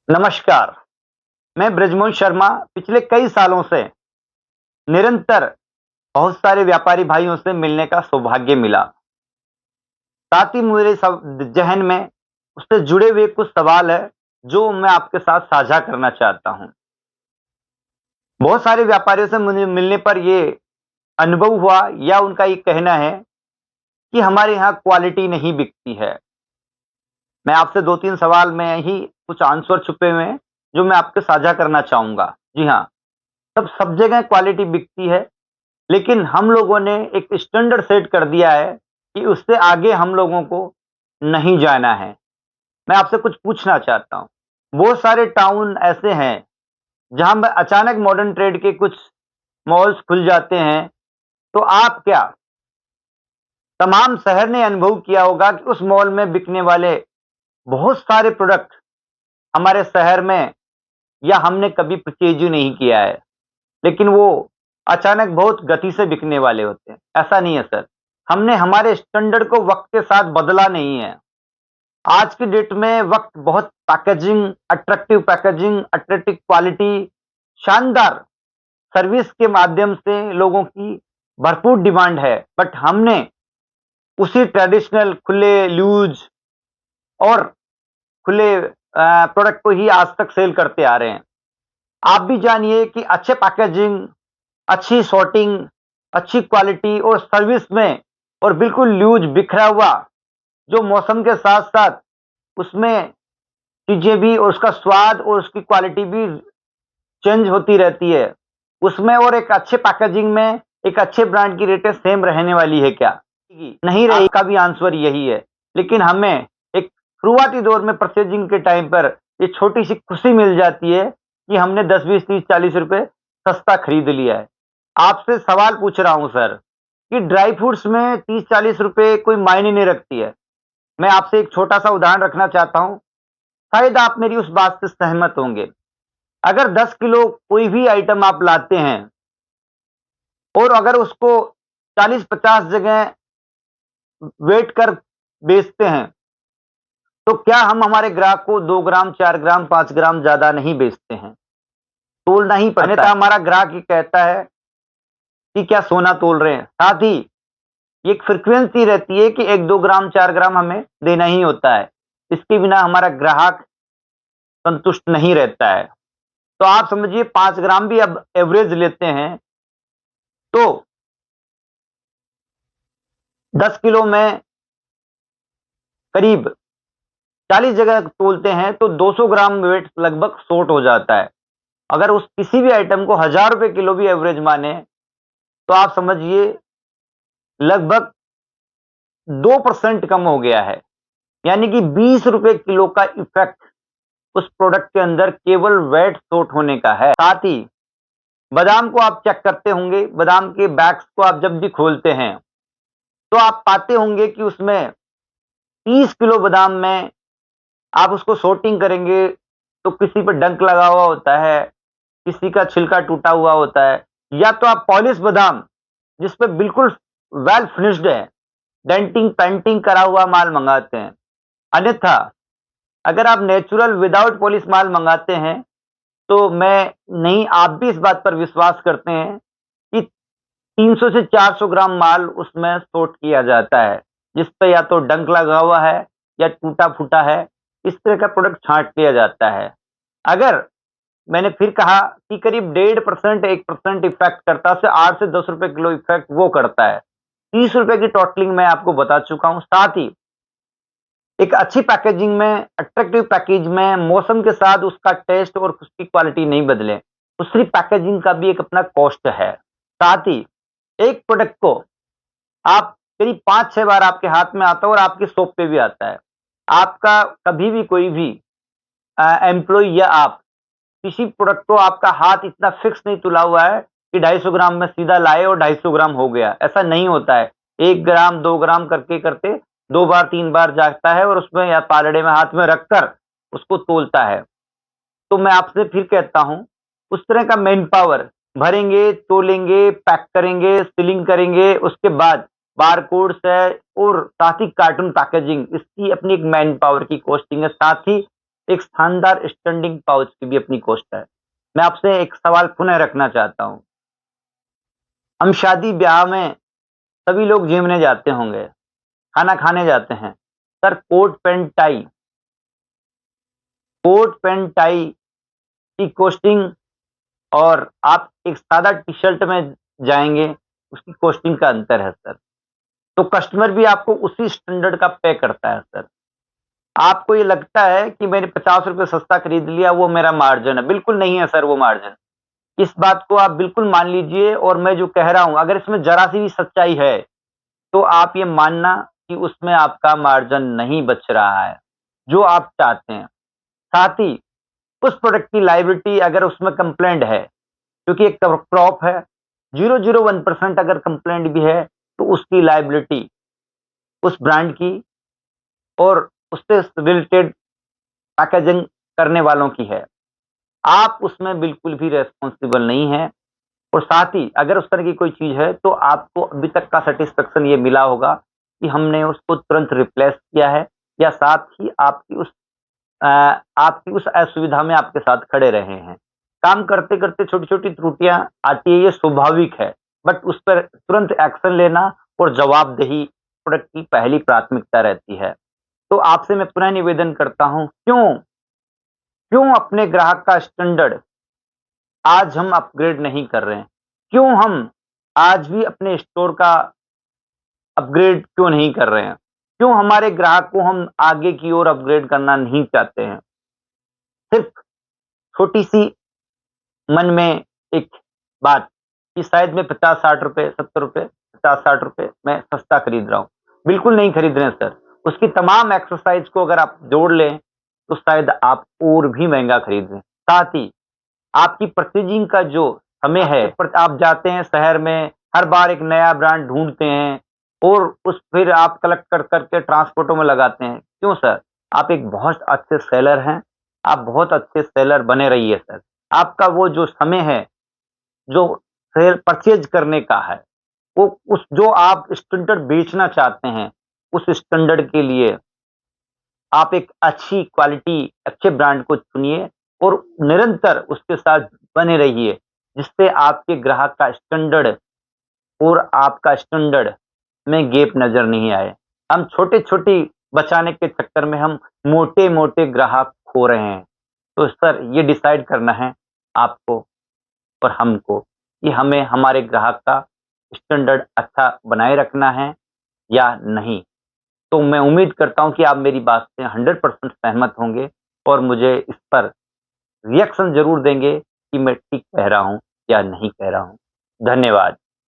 नमस्कार, मैं ब्रजमोहन शर्मा पिछले कई सालों से निरंतर बहुत सारे व्यापारी भाइयों से मिलने का सौभाग्य मिला। साथ ही मेरे ज़हन में उससे जुड़े हुए कुछ सवाल है, जो मैं आपके साथ साझा करना चाहता हूँ। बहुत सारे व्यापारियों से मुझे मिलने पर ये अनुभव हुआ या उनका ये कहना है कि हमारे यहाँ क्वालिटी नहीं बिकती है। मैं आपसे 2-3 सवाल में ही कुछ आंसर छुपे हुए हैं, जो मैं आपके साझा करना चाहूँगा। जी हाँ, सब जगह क्वालिटी बिकती है, लेकिन हम लोगों ने एक स्टैंडर्ड सेट कर दिया है कि उससे आगे हम लोगों को नहीं जाना है। मैं आपसे कुछ पूछना चाहता हूँ। बहुत सारे टाउन ऐसे हैं, जहाँ में अचानक मॉडर्न ट्रेड के कुछ मॉल्स खुल जाते हैं, तो आप क्या तमाम शहर ने अनुभव किया होगा कि उस मॉल में बिकने वाले बहुत सारे प्रोडक्ट हमारे शहर में या हमने कभी परचेज़ ही नहीं किया है, लेकिन वो अचानक बहुत गति से बिकने वाले होते हैं। ऐसा नहीं है सर। हमने हमारे स्टैंडर्ड को वक़्त के साथ बदला नहीं है। आज की डेट में वक़्त बहुत पैकेजिंग, अट्रैक्टिव क्वालिटी, शानदार सर्विस के माध्यम से लोगों की भरपूर डिमांड है। बट हमने उसी ट्रेडिशनल खुले, लूज़ और खुले प्रोडक्ट को ही आज तक सेल करते आ रहे हैं। आप भी जानिए कि अच्छे पैकेजिंग, अच्छी सॉर्टिंग, अच्छी क्वालिटी और सर्विस में और बिल्कुल लूज़ बिखरा हुआ, जो मौसम के साथ-साथ उसमें चीज़ें भी और उसका स्वाद और उसकी क्वालिटी भी चेंज होती रहती है। उसमें और एक अच्छे पैकेजिंग में एक अच्छे ब्रांड की रेटें सेम रहने वाली है क्या? नहीं रहेगी। आपका भी आंसर यही है। लेकिन हमें एक शुरुआती दौर में परचेजिंग के टाइम पर ये छोटी-सी खुशी मिल जाती है कि हमने 10, 20, 30, 40 रुपए सस्ता खरीद लिया है। आपसे सवाल पूछ रहा हूँ सर, कि ड्राई फ्रूट्स में 30-40 रुपए कोई मायने नहीं रखती है। मैं आपसे एक छोटा-सा उदाहरण रखना चाहता हूँ, शायद आप मेरी उस बात से सहमत होंगे। अगर 10 किलो कोई भी आइटम आप लाते हैं और अगर उसको 40-50 जगह वेट कर बेचते हैं, तो क्या हम हमारे ग्राहक को 2 ग्राम, 4 ग्राम, 5 ग्राम ज़्यादा नहीं बेचते हैं? तोलना ही पड़ता है। अन्यथा हमारा ग्राहक ये कहता है कि क्या सोना तोल रहे हैं। साथ ही एक फ्रीक्वेंसी रहती है कि 1-2 ग्राम, 4 ग्राम हमें देना ही होता है। इसके बिना हमारा ग्राहक संतुष्ट नहीं रहता है। तो आप समझिए 5 ग्राम भी अब एवरेज लेते हैं, तो 10 किलो में करीब 40 जगह तोलते हैं, तो 200 ग्राम वेट लगभग शॉर्ट हो जाता है। अगर उस किसी भी आइटम को ₹1000 किलो भी एवरेज माने, तो आप समझिए लगभग 2% कम हो गया है। यानी कि ₹20 किलो का इफ़ेक्ट उस प्रोडक्ट के अंदर केवल वैट शॉर्ट होने का है। साथ ही बादाम को आप चेक करते होंगे, बादाम के बैग्स को आप जब भी खोलते हैं, तो आप पाते होंगे कि उसमें 30 किलो बादाम में आप उसको सॉर्टिंग करेंगे, तो किसी पे डंक लगा हुआ होता है, किसी का छिलका टूटा हुआ होता है, या तो आप पॉलिश बादाम जिस पे बिल्कुल वेल फिनिश्ड है, डेंटिंग, पेंटिंग करा हुआ माल मंगाते हैं। अन्यथा अगर आप नेचुरल विदाउट पॉलिश माल मंगाते हैं, तो मैं नहीं, आप भी इस बात पर विश्वास करते हैं कि 300 से 400 ग्राम माल उसमें सॉर्ट किया जाता है, जिस पे या तो डंक लगा हुआ है या टूटा-फूटा है, इस तरह का प्रोडक्ट छाँट लिया जाता है। अगर मैंने फिर कहा कि करीब 1.5% 1% इफ़ेक्ट करता है, उससे 8 से ₹10 किलो इफ़ेक्ट वो करता है। ₹30 की टोटलिंग मैं आपको बता चुका हूँ। साथ ही एक अच्छी पैकेजिंग में, अट्रैक्टिव पैकेज में, मौसम के साथ उसका टेस्ट और उसकी क्वालिटी नहीं बदले। दूसरी पैकेजिंग का भी एक अपना कॉस्ट है। साथ ही एक प्रोडक्ट को आप करीब 5-6 बार आपके हाथ में आता है और आपकी शॉप पे भी आता है। आपका कभी भी कोई भी एम्प्लॉयी या आप किसी प्रोडक्ट को आपका हाथ इतना फिक्स नहीं तुला हुआ है कि 250 ग्राम में सीधा लाए और 250 ग्राम हो गया, ऐसा नहीं होता है। 1 ग्राम, 2 ग्राम करते-करते 2 बार, 3 बार जाता है और उसमें या पालड़े में हाथ में रखकर उसको तोलता है। तो मैं आपसे फिर कहता हूँ, उस तरह का मैन पावर भरेंगे, तोलेंगे, पैक करेंगे, सीलिंग करेंगे, उसके बाद बारकोड्स है और साथ ही कार्टून पैकेजिंग, इसकी अपनी एक मैन पावर की कॉस्टिंग है। साथ ही एक शानदार स्टैंडिंग पाउच की भी अपनी कॉस्ट है। मैं आपसे एक सवाल पुनः रखना चाहता हूं। हम शादी ब्याह में सभी लोग जिमने जाते होंगे, खाना खाने जाते हैं। सर कोट पैंट टाई की कॉस्टिंग और आप एक सादा टी-शर्ट में जाएँगे, उसकी कॉस्टिंग का अंतर है सर। तो कस्टमर भी आपको उसी स्टैंडर्ड का पे करता है सर। आपको ये लगता है कि मैंने ₹50 सस्ता खरीद लिया, वो मेरा मार्जिन है। बिल्कुल नहीं है सर वो मार्जिन। इस बात को आप बिल्कुल मान लीजिए और मैं जो कह रहा हूँ, अगर इसमें ज़रा-सी भी सच्चाई है, तो आप ये मानना कि उसमें आपका मार्जिन नहीं बच रहा है, जो आप चाहते हैं। साथ ही उस प्रोडक्ट की लायबिलिटी अगर उसमें कंप्लेंट है, क्योंकि एक क्रॉप है, 001% अगर कंप्लेंट भी है, तो उसकी लायबिलिटी उस ब्रांड की और उससे रिलेटेड पैकेजिंग करने वालों की है। आप उसमें बिल्कुल भी रिस्पॉन्सिबल नहीं हैं और साथ ही अगर उस तरह की कोई चीज़ है, तो आपको अभी तक का सैटिस्फैक्शन ये मिला होगा कि हमने उसको तुरंत रिप्लेस किया है या साथ ही अ, आपकी उस असुविधा में आपके साथ खड़े रहे हैं। काम करते-करते छोटी-छोटी त्रुटियाँ आती है, ये स्वाभाविक है, बट उस पर तुरंत एक्शन लेना और जवाबदेही प्रोडक्ट की पहली प्राथमिकता रहती है। तो आपसे मैं पुनः निवेदन करता हूँ, क्यों अपने ग्राहक का स्टैंडर्ड आज हम अपग्रेड नहीं कर रहे हैं? क्यों हम आज भी अपने स्टोर का अपग्रेड क्यों नहीं कर रहे हैं? क्यों हमारे ग्राहक को हम आगे की ओर अपग्रेड करना नहीं चाहते हैं? सिर्फ छोटी-सी मन में एक बात कि शायद मैं ₹50-60 ₹70 ₹50-60 मैं सस्ता खरीद रहा हूँ। बिल्कुल नहीं खरीद रहे हैं सर। उसकी तमाम एक्सरसाइज़ को अगर आप जोड़ लें, तो शायद आप और भी महँगा खरीद लें। साथ ही आपकी परचेज़िंग का जो समय है, पर आप जाते हैं शहर में, हर बार एक नया ब्रांड ढूँढते हैं और उस फिर आप कलेक्ट कर के ट्रांसपोर्टों में लगाते हैं। क्यों सर? आप एक बहुत अच्छे सेलर हैं, आप बहुत अच्छे सेलर बने रहिए सर। आपका वो जो समय है, जो सेल परचेज़ करने का है, वो उस जो आप स्टैंडर्ड बेचना चाहते हैं, उस स्टैंडर्ड के लिए आप एक अच्छी क्वालिटी, अच्छे ब्रांड को चुनिए और निरंतर उसके साथ बने रहिए, जिससे आपके ग्राहक का स्टैंडर्ड और आपका स्टैंडर्ड में गैप नज़र नहीं आए। हम छोटे-छोटी बचाने के चक्कर में हम मोटे-मोटे ग्राहक खो रहे हैं। तो सर ये डिसाइड करना है आपको और हमको कि हमें हमारे ग्राहक का स्टैंडर्ड अच्छा बनाए रखना है या नहीं। तो मैं उम्मीद करता हूँ कि आप मेरी बात से 100% सहमत होंगे और मुझे इस पर रिएक्शन ज़रूर देंगे कि मैं ठीक कह रहा हूँ या नहीं कह रहा हूँ। धन्यवाद।